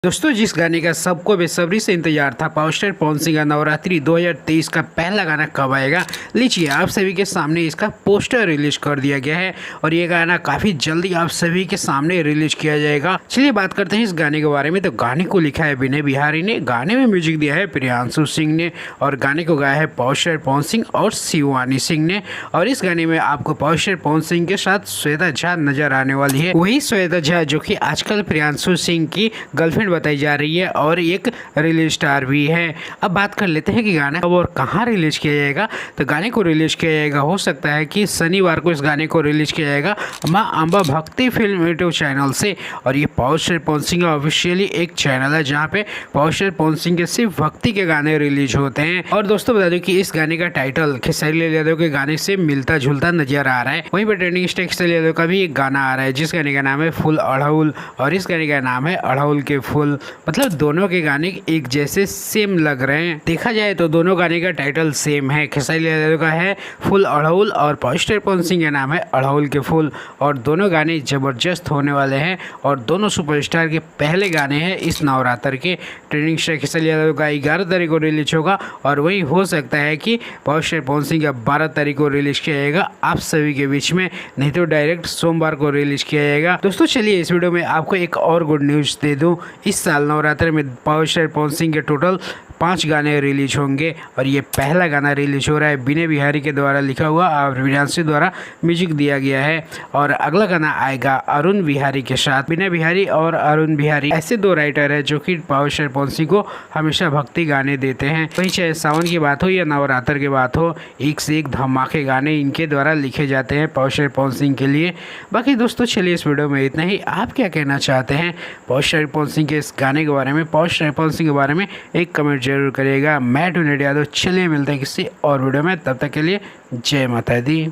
दोस्तों जिस गाने का सबको बेसब्री से इंतजार था, पावर स्टार पवन सिंह का नवरात्रि 2023 का पहला गाना कब आएगा, लीजिए आप सभी के सामने इसका पोस्टर रिलीज कर दिया गया है और ये गाना काफ़ी जल्दी आप सभी के सामने रिलीज किया जाएगा। चलिए बात करते हैं इस गाने के बारे में। तो गाने को लिखा है विनय बिहारी ने, गाने में म्यूजिक दिया है प्रियांशु सिंह ने और गाने को गाया है पावर स्टार पवन सिंह और शिवानी सिंह ने। और इस गाने में आपको पावर स्टार पवन सिंह के साथ श्वेता झा नजर आने वाली है, वही श्वेता झा जो कि आजकल प्रियांशु सिंह की गर्लफ्रेंड बताई जा रही है और एक रिलीज स्टार भी है। अब बात कर लेते हैं कि गाना कब और कहां रिलीज किया जाएगा। तो गाने को रिलीज किया जाएगा, हो सकता है कि शनिवार को इस गाने को रिलीज किया जाएगा मां अंबा भक्ति फिल्म यूट्यूब चैनल से। और ये पावर स्टार पवन सिंह का ऑफिशियली एक चैनल है जहाँ पे पावर स्टार पवन सिंह के सिर्फ भक्ति के गाने रिलीज होते हैं। और दोस्तों बता दूं कि इस गाने का टाइटल खेसारी लाल यादव के गाने से मिलता जुलता नजर आ रहा है। वहीं पर ट्रेंडिंग स्टार खेसारी यादव का भी एक गाना आ रहा है जिस गाने का नाम है फूल अड़हुल और इस गाने का नाम है अड़हुल के फूल। मतलब दोनों के गाने एक जैसे सेम लग रहे हैं। देखा जाए तो दोनों गाने का टाइटल सेम है, खेसारी लाल यादव का है फूल अड़हुल और पावर स्टार पवन सिंह का नाम है अड़हुल के फूल। और दोनों गाने जबरदस्त होने वाले हैं और दोनों सुपरस्टार के पहले गाने हैं इस नवरात्र के। ट्रेंडिंग स्टार खेसारी यादव का 11 तारीख को रिलीज होगा और वही हो सकता है कि पावर स्टार पवन सिंह का 12 तारीख को रिलीज किया जाएगा आप सभी के बीच में, नहीं तो डायरेक्ट सोमवार को रिलीज किया जाएगा। दोस्तों चलिए इस वीडियो में आपको एक और गुड न्यूज़ दे दूं। इस साल नवरात्र में पावर स्टार पवन सिंह के टोटल 5 गाने रिलीज होंगे और ये पहला गाना रिलीज हो रहा है विनय बिहारी के द्वारा लिखा हुआ और प्रियांशु द्वारा म्यूजिक दिया गया है। और अगला गाना आएगा अरुण बिहारी के साथ। विनय बिहारी और अरुण बिहारी ऐसे दो राइटर है जो कि पावर स्टार पवन सिंह को हमेशा भक्ति गाने देते हैं। वहीं चाहे सावन की बात हो या नवरात्र की बात हो, एक से एक धमाके गाने इनके द्वारा लिखे जाते हैं पावर स्टार पवन सिंह के लिए। बाकी दोस्तों चलिए इस वीडियो में इतना ही। आप क्या कहना चाहते हैं पावर स्टार पवन सिंह के इस गाने के बारे में, पावर स्टार पवन सिंह के बारे में एक कमेंट जरूर करिएगा। मैं ढूंढ यादव, चलिए मिलते हैं किसी और वीडियो में, तब तक के लिए जय माता दी।